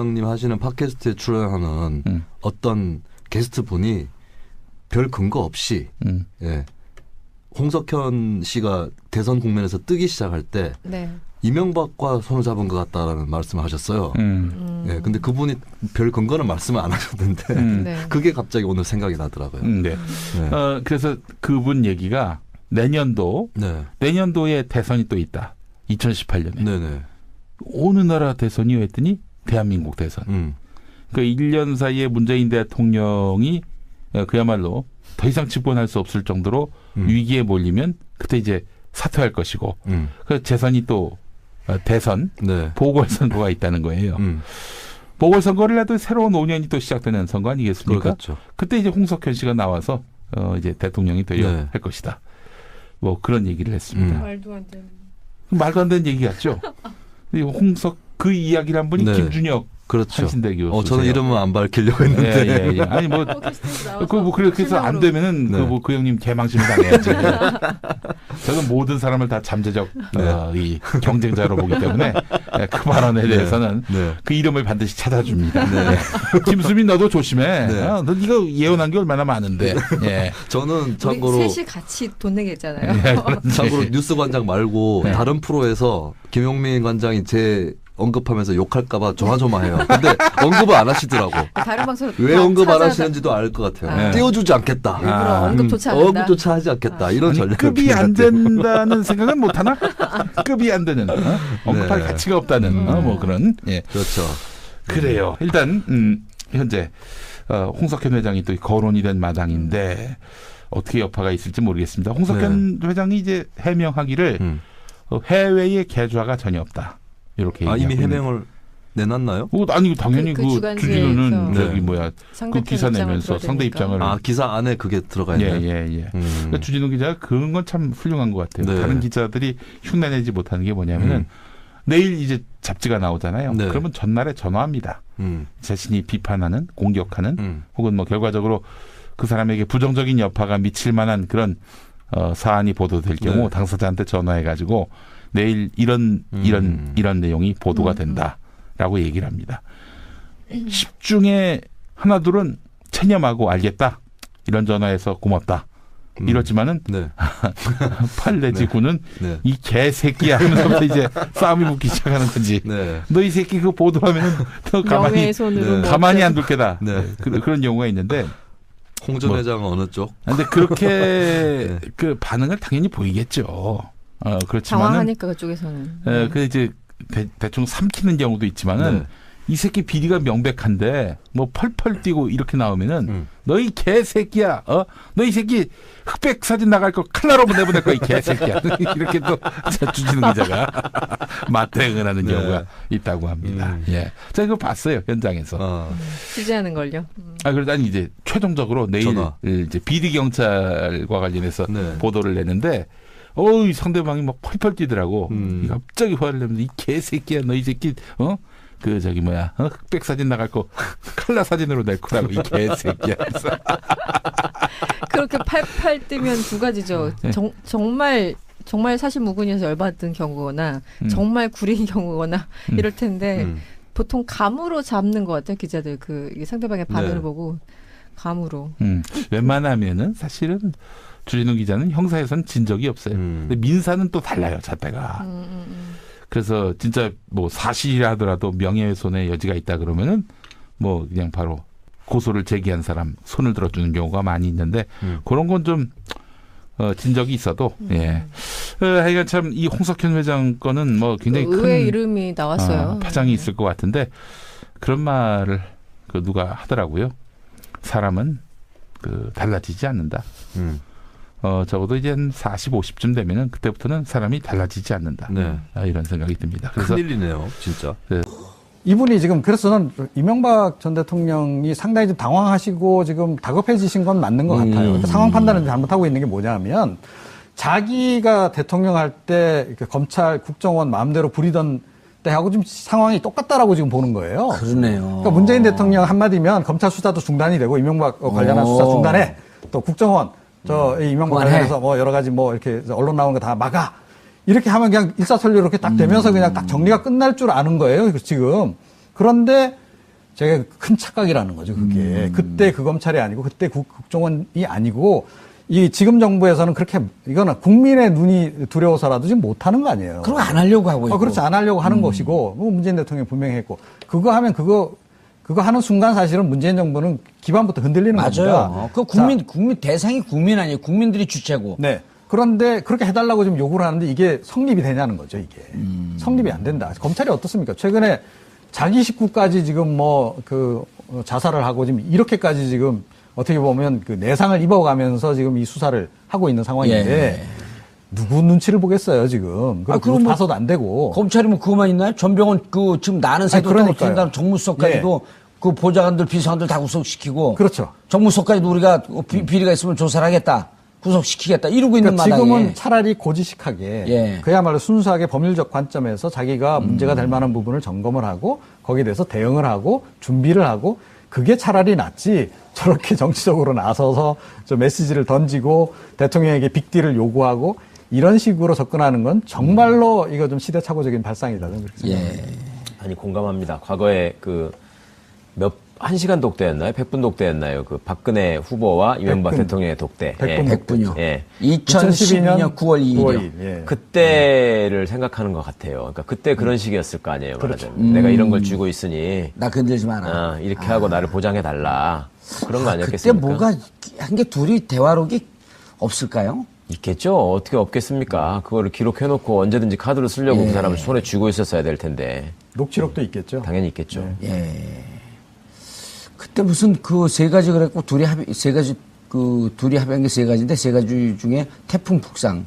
님 하시는 팟캐스트에 출연하는 어떤 게스트 분이 별 근거 없이 예, 홍석현 씨가 대선 국면에서 뜨기 시작할 때 네. 이명박과 손을 잡은 것 같다라는 말씀을 하셨어요. 예, 근데 그분이 별 근거는 말씀을 안 하셨는데 네. 그게 갑자기 오늘 생각이 나더라고요. 네. 그래서 그분 얘기가 내년도에 대선이 또 있다. 2018년에. 네네. 어느 나라 대선이요 했더니 대한민국 대선. 그러니까 1년 사이에 문재인 대통령이 그야말로 더 이상 집권할 수 없을 정도로 위기에 몰리면 그때 이제 사퇴할 것이고 그 재선이 또 대선 네. 보궐선거가 있다는 거예요. 보궐선거를 해도 새로운 5년이 또 시작되는 선거 아니겠습니까? 그렇죠. 그때 이제 홍석현 씨가 나와서 이제 대통령이 되려 네. 할 것이다. 뭐 그런 얘기를 했습니다. 말도 안 되는. 말도 안 되는 얘기 같죠? 그 이야기를 한 분이 네. 김준혁 그렇죠. 한신대 교수. 저는 이름은 안 밝히려고 했는데. 예. 아니 뭐 그렇게 해서 안 되면은 네. 그 형님 개망신을 당해야지. 저는 모든 사람을 다 잠재적 이 경쟁자로 보기 때문에 그 발언에 대해서는 네. 그 이름을 반드시 찾아줍니다. 네. 김수민 너도 조심해. 네. 너 네가 예언한 게 얼마나 많은데. 예. 저는 참고로 우리 셋이 같이 돈 내겠잖아요. 참고로 뉴스 관장 말고 네. 다른 프로에서 김용민 관장이 제 언급하면서 욕할까봐 조마조마해요. 근데 언급을 안 하시더라고. 다른 방송 왜 언급 안 하시는지도 알 것 같아요. 네. 띄워주지 않겠다. 일부러 언급조차 안 한다. 언급조차 하지 않겠다. 이런 아니, 전략을 급이 안 된다는 생각은 못 하나? 급이 안 되는 언급할 네. 가치가 없다는 뭐 그런. 예. 그렇죠. 그래요. 일단 현재 홍석현 회장이 또 거론이 된 마당인데 어떻게 여파가 있을지 모르겠습니다. 홍석현 회장이 이제 해명하기를 해외에 계좌가 전혀 없다. 이렇게 이미 얘기하고 해명을 내놨나요? 아니 당연히 그 주간지에서 주진우는 네. 저기 뭐야 그 기사 내면서 상대 입장을 기사 안에 그게 들어가 있나요? 예. 그러니까 주진우 기자가 그런 건 참 훌륭한 것 같아요. 네. 다른 기자들이 흉내내지 못하는 게 뭐냐면은 내일 이제 잡지가 나오잖아요. 네. 그러면 전날에 전화합니다. 자신이 비판하는, 공격하는, 혹은 뭐 결과적으로 그 사람에게 부정적인 여파가 미칠 만한 그런 사안이 보도될 경우 네. 당사자한테 전화해가지고 내일 이런 내용이 보도가 된다라고 얘기를 합니다. 10중에 하나둘은 체념하고 알겠다. 이런 전화해서 고맙다. 이렇지만은 네. 8 내지 9는 네. 이 개새끼야 하면서 이제 싸움이 붙기 시작하는 거지. 네. 너 이 새끼 그거 보도하면은 너 명예의 손으로 네. 가만히 안 둘 게다. 네. 그런 경우가 있는데 홍 전 회장은 어느 쪽? 근데 그렇게 네. 그 반응을 당연히 보이겠죠. 그렇지만은 당황하니까 그쪽에서는. 그 이제 대충 삼키는 경우도 있지만은 네. 이 새끼 비리가 명백한데 뭐 펄펄 뛰고 이렇게 나오면은 너 이 개새끼야. 너 이 새끼 흑백 사진 나갈 거 칼라로 보내보낼 거야 이 개새끼야. 이렇게 또 주진우 기자가 맞대응을 하는 네. 경우가 있다고 합니다. 예. 제가 그거 봤어요 현장에서. 취재하는 걸요. 그러다니 이제 최종적으로 내일 전화. 이제 비리 경찰과 관련해서 네. 보도를 내는데 이 상대방이 막 펄펄 뛰더라고. 갑자기 화를 내면서 이 개새끼야 너 이 새끼 그 저기 뭐야 흑백 사진 나갈 거 칼라 사진으로 낼 거라고 이 개새끼야. 그렇게 팔팔 뜨면 두 가지죠. 네. 정말 사실무근이어서 열받은 경우거나 정말 구린 경우거나 이럴 텐데 보통 감으로 잡는 것 같아요 기자들 이게 상대방의 반응을 네. 보고 감으로. 웬만하면은 사실은 주진우 기자는 형사에선 진 적이 없어요. 근데 민사는 또 달라요 잣대가. 그래서 진짜 뭐 사실이라 하더라도 명예훼손의 여지가 있다 그러면은 뭐 그냥 바로 고소를 제기한 사람 손을 들어주는 경우가 많이 있는데 그런 건 좀 진 적이 있어도 예. 하여간 참 이 홍석현 회장 거는 뭐 굉장히 의외의 큰 이름이 나왔어요. 파장이 있을 것 같은데 그런 말을 누가 하더라고요. 사람은 달라지지 않는다. 적어도 이제 한 40, 50쯤 되면은 그때부터는 사람이 달라지지 않는다. 네. 이런 생각이 듭니다. 그래서 큰일이네요, 진짜. 이분이 지금 그래서 저는 이명박 전 대통령이 상당히 좀 당황하시고 지금 다급해지신 건 맞는 것 같아요. 그러니까 상황 판단을 잘못하고 있는 게 뭐냐면 자기가 대통령 할 때 검찰 국정원 마음대로 부리던 때하고 지금 상황이 똑같다라고 지금 보는 거예요. 그러네요. 그러니까 문재인 대통령 한마디면 검찰 수사도 중단이 되고 이명박 관련한 수사 중단해. 또 국정원 이 이명박 관련해서 뭐 여러 가지 뭐 이렇게 언론 나오는 거 다 막아. 이렇게 하면 그냥 일사천리로 이렇게 딱 되면서 그냥 딱 정리가 끝날 줄 아는 거예요, 지금. 그런데 제가 큰 착각이라는 거죠, 그게. 그때 그 검찰이 아니고, 그때 국정원이 아니고, 이 지금 정부에서는 그렇게, 이거는 국민의 눈이 두려워서라도 지금 못하는 거 아니에요. 그럼 안 하려고 하고 있고. 그렇지, 안 하려고 하는 것이고, 뭐 문재인 대통령이 분명히 했고, 그거 하면 그거 하는 순간 사실은 문재인 정부는 기반부터 흔들리는 겁니다. 맞아요. 그 국민 대상이 국민 아니에요. 국민들이 주체고. 네. 그런데 그렇게 해달라고 지금 요구를 하는데 이게 성립이 되냐는 거죠, 이게. 성립이 안 된다. 검찰이 어떻습니까? 최근에 자기 식구까지 지금 자살을 하고 지금 이렇게까지 지금 어떻게 보면 그 내상을 입어가면서 지금 이 수사를 하고 있는 상황인데 예. 누구 눈치를 보겠어요, 지금. 그럼 봐서도 안 되고. 검찰이 뭐 그거만 있나요? 전병헌 지금 나는 새도 떨어뜨린다는 정무수석까지도 그 보좌관들, 비서관들 다 구속시키고. 그렇죠. 정무수석까지도 우리가 비리가 있으면 조사를 하겠다. 구속시키겠다. 이러고 있는 마당에. 지금은 차라리 고지식하게 그야말로 순수하게 법률적 관점에서 자기가 문제가 될 만한 부분을 점검을 하고 거기에 대해서 대응을 하고 준비를 하고 그게 차라리 낫지 저렇게 정치적으로 나서서 저 메시지를 던지고 대통령에게 빅딜을 요구하고 이런 식으로 접근하는 건 정말로 이거 좀 시대착오적인 발상이다. 저는 그렇게 생각합니다. 아니 공감합니다. 과거에 1시간 독대였나요? 100분 독대였나요? 그 박근혜 후보와 이명박 100분. 대통령의 독대. 100분이요. 예. 2012년 9월 2일이요. 예. 그때를 생각하는 것 같아요. 그러니까 그때 그런 식이었을 거 아니에요. 그렇죠. 내가 이런 걸 쥐고 있으니 나 건들지 마라. 이렇게 하고 나를 보장해달라. 그런 거 그때 아니었겠습니까? 뭐가 한 게 둘이 대화록이 없을까요? 있겠죠. 어떻게 없겠습니까? 그거를 기록해놓고 언제든지 카드로 쓰려고 그 사람을 손에 쥐고 있었어야 될 텐데. 녹취록도 있겠죠. 당연히 있겠죠. 그때 무슨 그 세 가지 그랬고 둘이 합의 합의한 게 세 가지인데 세 가지 중에 태풍 북상.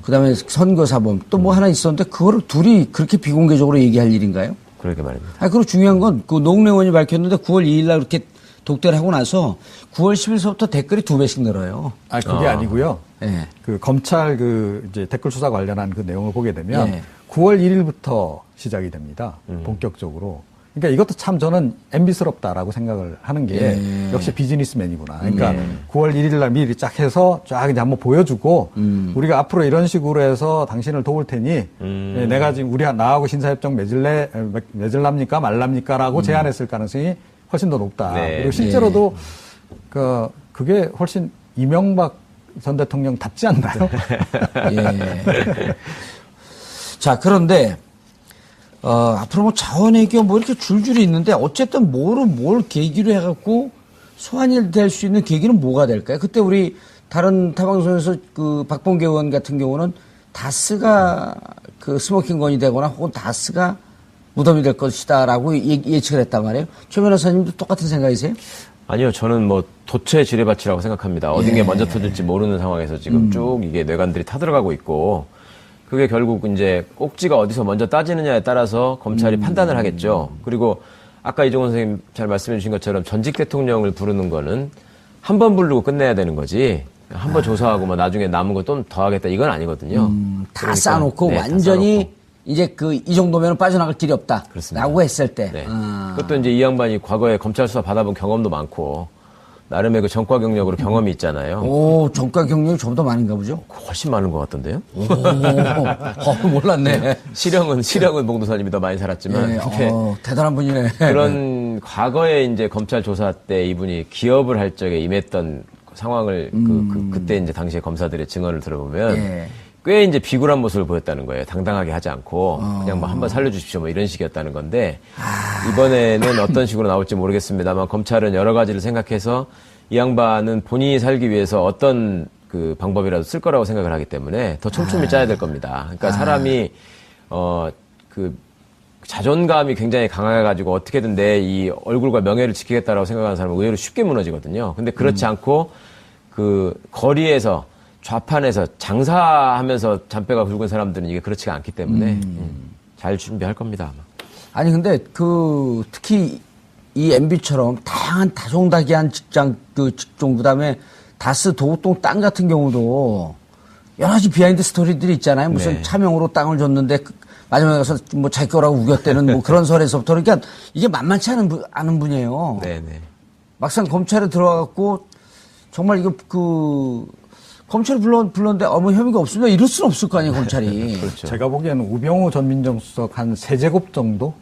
그다음에 선거사범 또 뭐 하나 있었는데 그거를 둘이 그렇게 비공개적으로 얘기할 일인가요? 그러게 말입니다. 그리고 중요한 건 그 노웅래 의원이 밝혔는데 9월 2일 날 이렇게 독대를 하고 나서 9월 10일서부터 댓글이 2배씩 늘어요. 그게 아니고요. 예. 그 검찰 이제 댓글 수사 관련한 그 내용을 보게 되면 9월 1일부터 시작이 됩니다. 본격적으로. 그러니까 이것도 참 저는 MB스럽다라고 생각을 하는 게 역시 비즈니스맨이구나. 그러니까 9월 1일 날 미리 쫙 해서 쫙 이제 한번 보여주고 우리가 앞으로 이런 식으로 해서 당신을 도울 테니 내가 지금 나하고 신사협정 맺을랍니까 말랍니까라고 제안했을 가능성이 훨씬 더 높다. 네. 그리고 실제로도 그게 훨씬 이명박 전 대통령 답지 않나요? 자, 그런데 앞으로 뭐 자원외교 뭐 이렇게 줄줄이 있는데 어쨌든 뭘 계기로 해갖고 소환이 될 수 있는 계기는 뭐가 될까요? 그때 우리 다른 타방송에서 그 박범계 의원 같은 경우는 다스가 그 스모킹건이 되거나 혹은 다스가 무덤이 될 것이다라고 예측을 했단 말이에요. 최 변호사님도 똑같은 생각이세요? 아니요, 저는 뭐 도체 지뢰밭이라고 생각합니다. 어딘 게 먼저 터질지 모르는 상황에서 지금 쭉 이게 뇌관들이 타들어가고 있고 그게 결국 이제 꼭지가 어디서 먼저 따지느냐에 따라서 검찰이 판단을 하겠죠. 그리고 아까 이종원 선생님 잘 말씀해 주신 것처럼 전직 대통령을 부르는 거는 한 번 부르고 끝내야 되는 거지. 한 번 조사하고 뭐 나중에 남은 거 좀 더 하겠다 이건 아니거든요. 다 그러니까, 쌓아놓고 네, 완전히 다 쌓아놓고. 이제 이 정도면 빠져나갈 길이 없다. 그렇습니다. 라고 했을 때. 네. 그것도 이제 이 양반이 과거에 검찰 수사 받아본 경험도 많고 나름의 그 전과 경력으로 경험이 있잖아요. 오, 전과 경력이 좀 더 많은가 보죠? 훨씬 많은 것 같던데요? 몰랐네. 시력은 봉도사님이 더 많이 살았지만. 대단한 분이네. 그런 과거에 이제 검찰 조사 때 이분이 기업을 할 적에 임했던 상황을 그때 이제 당시에 검사들의 증언을 들어보면 꽤 이제 비굴한 모습을 보였다는 거예요. 당당하게 하지 않고 그냥 뭐 한번 살려주십시오 뭐 이런 식이었다는 건데 이번에는 어떤 식으로 나올지 모르겠습니다만 검찰은 여러 가지를 생각해서 이 양반은 본인이 살기 위해서 어떤 그 방법이라도 쓸 거라고 생각을 하기 때문에 더 촘촘히 짜야 될 겁니다. 그러니까 사람이 그 자존감이 굉장히 강해가지고 어떻게든 내 이 얼굴과 명예를 지키겠다라고 생각하는 사람은 의외로 쉽게 무너지거든요. 근데 그렇지 않고 그 거리에서 좌판에서 장사하면서 잔뼈가 굵은 사람들은 이게 그렇지가 않기 때문에 잘 준비할 겁니다. 아마. 아니 근데 특히 이 MB처럼 다양한 다종다기한 직종 그다음에 다스 도곡동 땅 같은 경우도 여러 가지 비하인드 스토리들이 있잖아요. 무슨 차명으로 땅을 줬는데 마지막에 가서 뭐 자기 거라고 우겼대는 뭐 그런 설에서부터 그러니까 이게 만만치 않은 분이에요. 네네. 막상 검찰에 들어와갖고 정말 이거 검찰이 불렀는데 아무 혐의가 없으면 이럴 수는 없을 거 아니에요, 검찰이. 그렇죠. 제가 보기에는 우병우 전 민정수석 한 3제곱 정도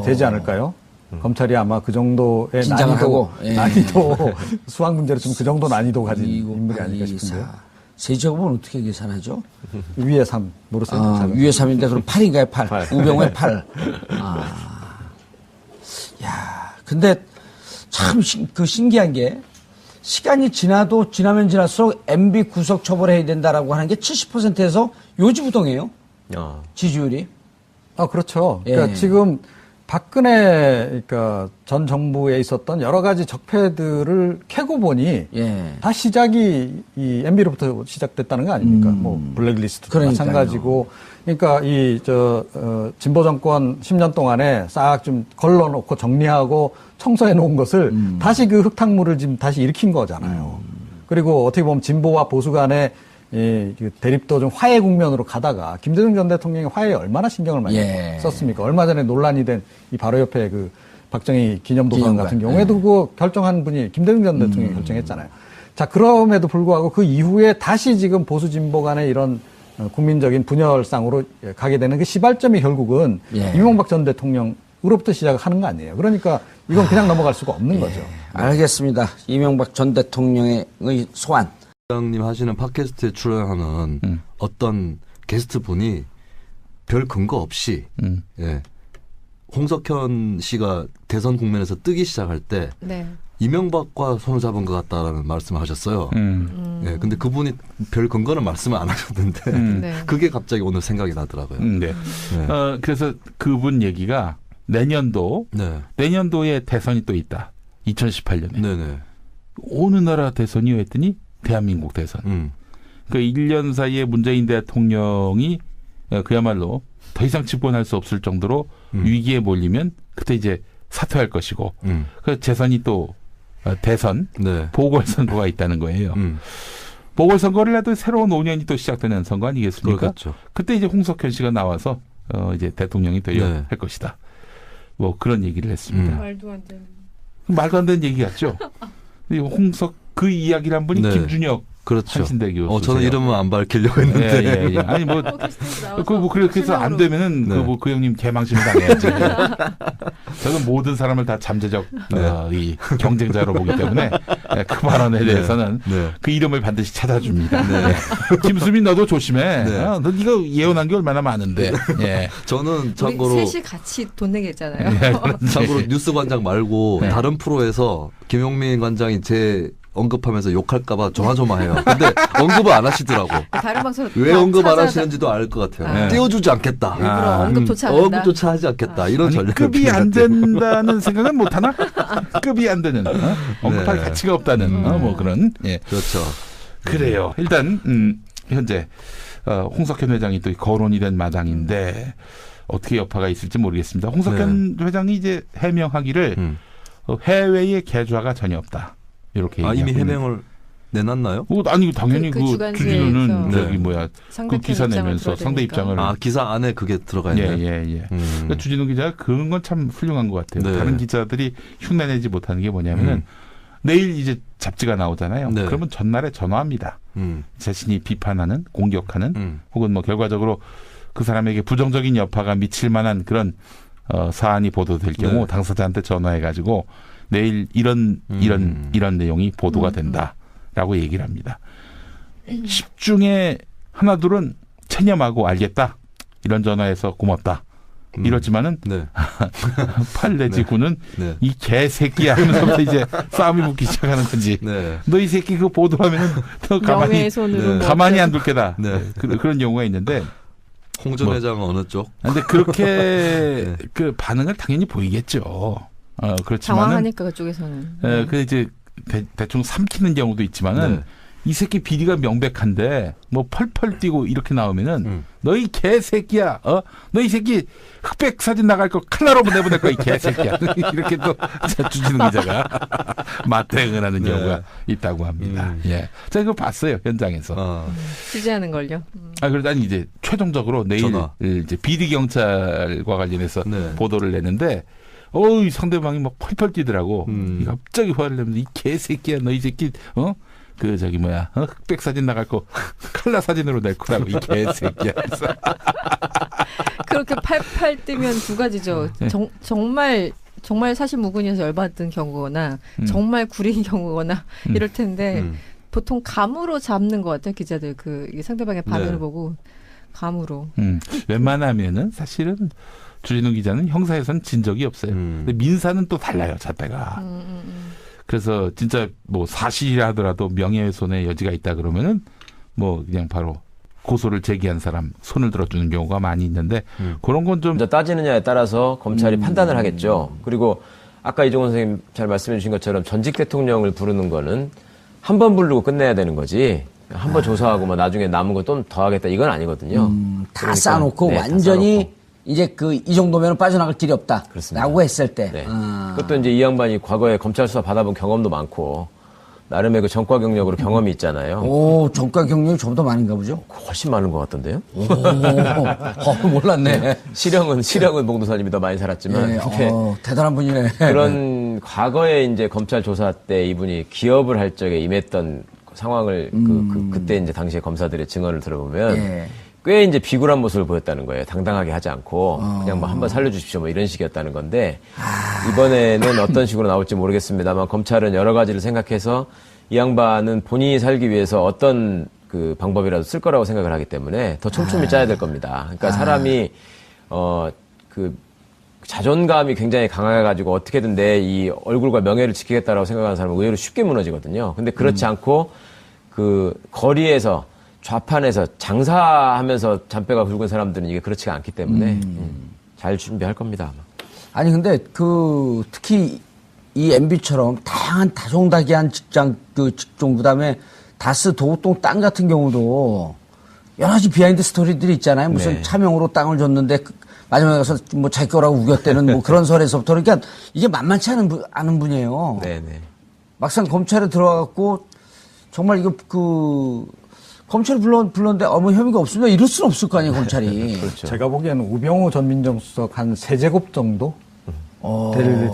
되지 않을까요? 검찰이 아마 그 정도의 긴장을 하고, 난이도 수학 문제로 좀 그 정도 난이도 가진 인물이 아닐까 싶은데요. 세제곱은 어떻게 계산하죠? 위에 3으로 써요. 위에 3인데 그럼 8인가요? 8. 우병우의 8. 야, 근데 참 그 신기한 게 시간이 지나면 지날수록 MB 구속 처벌해야 된다라고 하는 게 70%에서 요지부동이에요. 지지율이. 그렇죠. 그러니까 지금 박근혜 그러니까 전 정부에 있었던 여러 가지 적폐들을 캐고 보니 다 시작이 이 MB로부터 시작됐다는 거 아닙니까? 뭐 블랙리스트도 마찬가지고, 그러니까 진보 정권 10년 동안에 싹 좀 걸러놓고 정리하고 청소해 놓은 것을 다시 그 흙탕물을 지금 다시 일으킨 거잖아요. 그리고 어떻게 보면 진보와 보수 간의 대립도 좀 화해 국면으로 가다가 김대중 전 대통령이 화해에 얼마나 신경을 많이 썼습니까? 얼마 전에 논란이 된 이 바로 옆에 그 박정희 기념도서관 같은 경우에도 그거 결정한 분이 김대중 전 대통령이 결정했잖아요. 자, 그럼에도 불구하고 그 이후에 다시 지금 보수 진보 간의 이런 국민적인 분열상으로 가게 되는 그 시발점이 결국은 이명박 전 대통령으로부터 시작하는 거 아니에요. 그러니까 이건 그냥 넘어갈 수가 없는 거죠. 알겠습니다. 이명박 전 대통령의 소환. 부장님 하시는 팟캐스트에 출연하는 어떤 게스트 분이 별 근거 없이 홍석현 씨가 대선 국면에서 뜨기 시작할 때 이명박과 손을 잡은 것 같다라는 말씀을 하셨어요. 근데 그분이 별 근거는 말씀을 안 하셨는데 그게 갑자기 오늘 생각이 나더라고요. 그래서 그분 얘기가 내년도에 대선이 또 있다. 2018년에. 어느 나라 대선이요 했더니 대한민국 대선. 그러니까 1년 사이에 문재인 대통령이 그야말로 더 이상 집권할 수 없을 정도로 위기에 몰리면 그때 이제 사퇴할 것이고 그 재선이 또 대선 보궐선거가 있다는 거예요. 보궐선거를 해도 새로운 5년이 또 시작되는 선거 아니겠습니까? 그렇죠. 그때 이제 홍석현 씨가 나와서 이제 대통령이 되려 할 것이다. 뭐 그런 얘기를 했습니다. 말도 안 되는 얘기 같죠? 그 이야기를 한 분이 김준혁 한신대 교수. 저는 이름은 안 밝히려고 했는데. 아니 그렇게 해서 안 되면은 그 형님 개망신 당해야지. 저는 모든 사람을 다 잠재적 이 경쟁자로 보기 때문에 그 발언에 대해서는 그 이름을 반드시 찾아줍니다. 김수민 너도 조심해. 너 네가 예언한 게 얼마나 많은데. 저는 참고로 셋이 같이 돈 내겠잖아요. 참고로 뉴스 관장 말고 다른 프로에서 김용민 관장이 제 언급하면서 욕할까봐 조마조마해요. 근데 언급을 안 하시더라고. 다른 방송 왜 언급 안 하시는지도 알 것 같아요. 띄워주지 않겠다. 일부러 언급조차 하지 않겠다. 이런 전략을. 급이 안 된다는 생각은 못 하나? 급이 안 되는 언급할 가치가 없다는 뭐 그런. 그렇죠. 그래요. 일단 현재 홍석현 회장이 또 거론이 된 마당인데 어떻게 여파가 있을지 모르겠습니다. 홍석현 회장이 이제 해명하기를 해외에 계좌가 전혀 없다. 이렇게 이미 해명을 내놨나요? 아니 당연히 그 주진우는 그 기사 내면서 상대 입장을 기사 안에 그게 들어가 있네요. 그러니까 주진우 기자가 그런 건 참 훌륭한 것 같아요. 다른 기자들이 흉내내지 못하는 게 뭐냐면은 내일 이제 잡지가 나오잖아요. 그러면 전날에 전화합니다. 자신이 비판하는, 공격하는, 혹은 뭐 결과적으로 그 사람에게 부정적인 여파가 미칠 만한 그런 사안이 보도될 경우 당사자한테 전화해가지고 내일 이런 내용이 보도가 된다라고 얘기를 합니다. 10중에 하나둘은 체념하고 알겠다. 이런 전화해서 고맙다. 이렇지만은 8 내지 9는 이 개새끼야 하면서부터 이제 싸움이 붙기 시작하는 거지. 너 이 새끼 그거 보도하면은 너 가만히 안 둘 게다. 그런 경우가 있는데 홍 전 회장은 어느 쪽? 근데 그렇게 그 반응을 당연히 보이겠죠. 그렇지만은 당황하니까 그쪽에서는. 그 이제 대충 삼키는 경우도 있지만은 이 새끼 비리가 명백한데 뭐 펄펄 뛰고 이렇게 나오면은 너 이 개새끼야, 너 이 새끼 흑백 사진 나갈 거 칼라로 보내보낼 거야 이 개새끼야. 이렇게 또 주진우 기자가 맞대응을 하는 경우가 있다고 합니다. 제가 그거 봤어요 현장에서. 취재하는 걸요. 그러다니 이제 최종적으로 내일 이제 비리 경찰과 관련해서 보도를 내는데. 이 상대방이 막 펄펄 뛰더라고. 갑자기 화를 내면서 이 개새끼야, 너 이 새끼, 흑백 사진 나갈 거 칼라 사진으로 낼 거라고 이 개새끼야. 그렇게 팔팔 뛰면 두 가지죠. 네. 정말 사실무근이어서 열받은 경우거나 정말 구린 경우거나 이럴 텐데 보통 감으로 잡는 것 같아요. 기자들 이 상대방의 반응을 보고 감으로. 웬만하면은 사실은 주진우 기자는 형사에선 진 적이 없어요. 근데 민사는 또 달라요, 잣대가. 그래서 진짜 뭐 사실이라 하더라도 명예훼손의 여지가 있다 그러면은 뭐 그냥 바로 고소를 제기한 사람 손을 들어주는 경우가 많이 있는데 그런 건 좀 따지느냐에 따라서 검찰이 판단을 하겠죠. 그리고 아까 이종원 선생님 잘 말씀해 주신 것처럼 전직 대통령을 부르는 거는 한 번 부르고 끝내야 되는 거지. 한 번 조사하고 뭐 나중에 남은 거 좀 더 하겠다 이건 아니거든요. 다 그러니까, 쌓아놓고 네, 완전히 다 쌓아놓고. 이제 이 정도면 빠져나갈 길이 없다. 그렇습니다. 라고 했을 때. 네. 그것도 이제 이 양반이 과거에 검찰 수사 받아본 경험도 많고 나름의 그 전과 경력으로 경험이 있잖아요. 오, 전과 경력이 좀 더 많은가 보죠? 훨씬 많은 것 같던데요? 오, 몰랐네. 시력은 봉도사님이 더 많이 살았지만. 네, 대단한 분이네. 그런 과거에 이제 검찰 조사 때 이분이 기업을 할 적에 임했던 상황을 그때 이제 당시에 검사들의 증언을 들어보면 꽤 이제 비굴한 모습을 보였다는 거예요. 당당하게 하지 않고 그냥 뭐 한번 살려주십시오 뭐 이런 식이었다는 건데 이번에는 어떤 식으로 나올지 모르겠습니다만 검찰은 여러 가지를 생각해서 이 양반은 본인이 살기 위해서 어떤 그 방법이라도 쓸 거라고 생각을 하기 때문에 더 촘촘히 짜야 될 겁니다. 그러니까 사람이 그 자존감이 굉장히 강해가지고 어떻게든 내 이 얼굴과 명예를 지키겠다라고 생각하는 사람은 의외로 쉽게 무너지거든요. 근데 그렇지 않고 그 거리에서 좌판에서 장사하면서 잔뼈가 굵은 사람들은 이게 그렇지가 않기 때문에 잘 준비할 겁니다. 아마. 아니 근데 특히 이 MB처럼 다양한 다종다기한 직종 그다음에 다스 도곡동 땅 같은 경우도 여러 가지 비하인드 스토리들이 있잖아요. 무슨 차명으로 땅을 줬는데 마지막에 가서 뭐 자기 거라고 우겼대는 뭐 그런 설에서부터 그러니까 이게 만만치 않은 분이에요. 네네. 막상 검찰에 들어와갖고 정말 이거 검찰이 불렀는데 아무 혐의가 없으면 이럴 수는 없을 거 아니에요, 검찰이. 그렇죠. 제가 보기에는 우병우 전 민정수석 한 3제곱 정도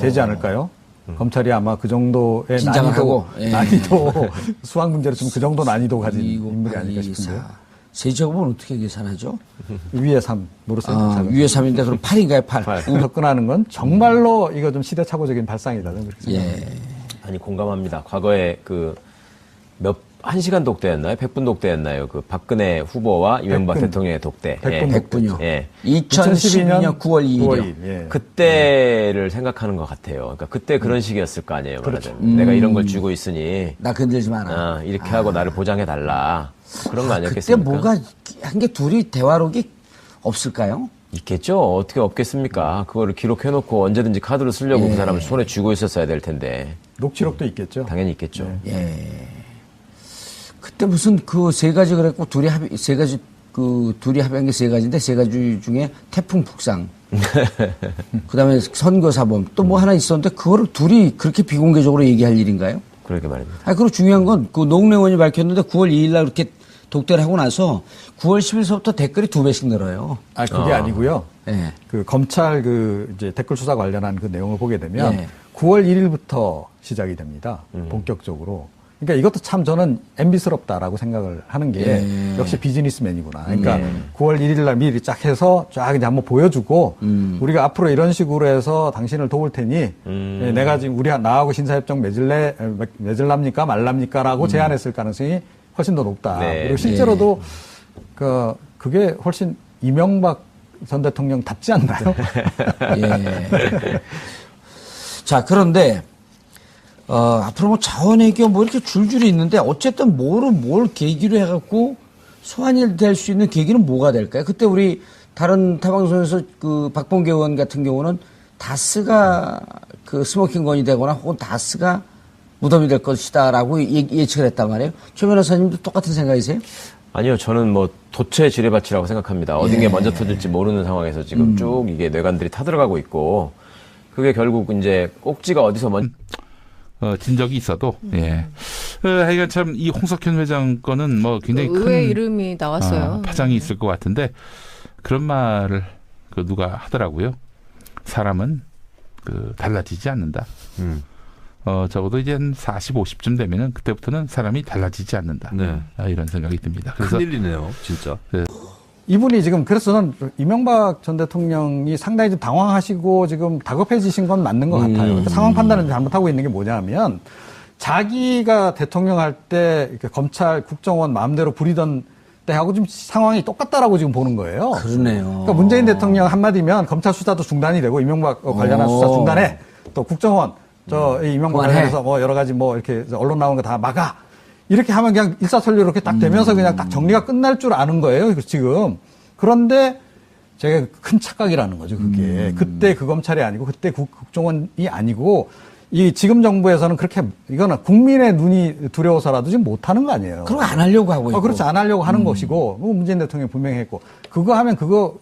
되지 않을까요? 검찰이 아마 그 정도의 난이도 수학 문제로 좀 그 정도 난이도 가진 인물이 아닐까 싶은데요. 3제곱은 어떻게 계산하죠? 위에 3 모르겠어요. 위에 3인데 그럼 8인가요, 8? 접근하는 건 정말로 이거 좀 시대착오적인 발상이다. 그렇게 생각합니다. 아니 공감합니다. 과거에 1시간 독대였나요? 100분 독대였나요? 그 박근혜 후보와 이명박 100분. 대통령의 독대. 100분요. 예. 2012년 9월 2일이요. 예. 그때를 생각하는 것 같아요. 그러니까 그때 그런 식이었을 거 아니에요. 그렇죠. 말하자면. 내가 이런 걸 쥐고 있으니 나 건들지 마라. 이렇게 하고 나를 보장해달라. 그런 거 그때 아니었겠습니까? 뭐가 한 게 둘이 대화록이 없을까요? 있겠죠. 어떻게 없겠습니까? 그거를 기록해놓고 언제든지 카드로 쓰려고 그 사람을 손에 쥐고 있었어야 될 텐데. 녹취록도 있겠죠. 당연히 있겠죠. 그때 무슨 그 3가지 그랬고 둘이 합의한 게 3가지인데 3가지 중에 태풍 북상. 그다음에 선거사범 또 뭐 하나 있었는데 그거를 둘이 그렇게 비공개적으로 얘기할 일인가요? 그러게 말입니다. 그리고 중요한 건 노웅래 의원이 밝혔는데 9월 2일 날 그렇게 독대를 하고 나서 9월 10일서부터 댓글이 2배씩 늘어요. 그게 아니고요. 네. 그 검찰 이제 댓글 수사 관련한 그 내용을 보게 되면 9월 1일부터 시작이 됩니다. 본격적으로. 그러니까 이것도 참 저는 MB스럽다라고 생각을 하는 게 역시 비즈니스맨이구나. 그러니까 9월 1일 날 미리 쫙 해서 쫙 이제 한번 보여주고 우리가 앞으로 이런 식으로 해서 당신을 도울 테니 내가 지금 나하고 신사협정 맺을랍니까 말랍니까라고 제안했을 가능성이 훨씬 더 높다. 그리고 실제로도 그게 훨씬 이명박 전 대통령답지 않나요? 자, 그런데 앞으로 뭐 자원외교 뭐 이렇게 줄줄이 있는데 어쨌든 뭘 계기로 해갖고 소환이 될 수 있는 계기는 뭐가 될까요? 그때 우리 다른 타방송에서 그 박범계 의원 같은 경우는 다스가 그 스모킹건이 되거나 혹은 다스가 무덤이 될 것이다라고 예측을 했단 말이에요. 최 변호사님도 똑같은 생각이세요? 아니요, 저는 뭐 도체 지뢰밭이라고 생각합니다. 어딘 게 먼저 터질지 모르는 상황에서 지금 쭉 이게 뇌관들이 타들어가고 있고 그게 결국 이제 꼭지가 어디서 진 적이 있어도 하여간 참 이 홍석현 회장 거는 뭐 굉장히 의외의 큰 이름이 나왔어요. 파장이 있을 것 같은데 그런 말을 누가 하더라고요. 사람은 달라지지 않는다. 적어도 이제 한 40, 50쯤 되면은 그때부터는 사람이 달라지지 않는다. 이런 생각이 듭니다. 그래서 큰일이네요, 진짜. 이분이 지금 그래서 저는 이명박 전 대통령이 상당히 좀 당황하시고 지금 다급해지신 건 맞는 것 같아요. 그러니까 상황 판단을 잘못하고 있는 게 뭐냐면 자기가 대통령 할 때 검찰 국정원 마음대로 부리던 때하고 좀 상황이 똑같다라고 지금 보는 거예요. 그러네요. 그러니까 문재인 대통령 한마디면 검찰 수사도 중단이 되고 이명박 관련한 수사 중단해. 또 국정원 이명박 관련해서 뭐 여러 가지 뭐 이렇게 언론 나오는 거 다 막아. 이렇게 하면 그냥 일사천리로 이렇게 딱 되면서 그냥 딱 정리가 끝날 줄 아는 거예요, 지금. 그런데 제가 큰 착각이라는 거죠, 그게. 그때 그 검찰이 아니고, 그때 국정원이 아니고, 이 지금 정부에서는 그렇게, 이거는 국민의 눈이 두려워서라도 지금 못 하는 거 아니에요. 그럼 안 하려고 하고 있고. 그렇지, 안 하려고 하는 것이고, 문재인 대통령이 분명히 했고, 그거 하면 그거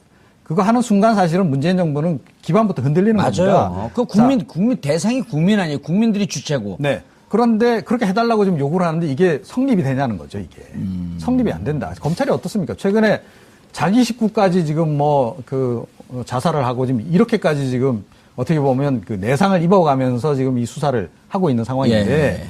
하는 순간 사실은 문재인 정부는 기반부터 흔들리는 겁니다. 맞아요. 그 국민 대상이 국민 아니에요. 국민들이 주체고. 네. 그런데 그렇게 해달라고 지금 요구를 하는데 이게 성립이 되냐는 거죠, 이게. 성립이 안 된다. 검찰이 어떻습니까? 최근에 자기 식구까지 지금 자살을 하고 지금 이렇게까지 지금 어떻게 보면 그 내상을 입어가면서 지금 이 수사를 하고 있는 상황인데 예.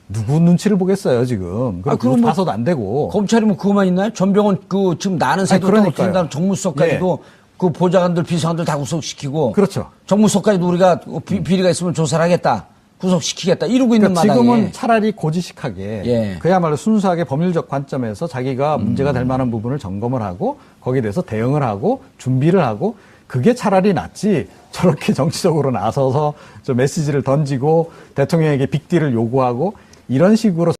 누구 눈치를 보겠어요, 지금. 그럼 봐서도 안 되고. 검찰이 뭐 그거만 있나요? 전병헌 지금 나는 새도 떨어뜨린 다음 정무수석까지도 그 보좌관들, 비서관들 다 구속시키고. 그렇죠. 정무수석까지도 우리가 비리가 있으면 조사를 하겠다. 구속시키겠다. 이러고 있는 마당에. 지금은 차라리 고지식하게 그야말로 순수하게 법률적 관점에서 자기가 문제가 될 만한 부분을 점검을 하고 거기에 대해서 대응을 하고 준비를 하고 그게 차라리 낫지 저렇게 정치적으로 나서서 저 메시지를 던지고 대통령에게 빅딜을 요구하고 이런 식으로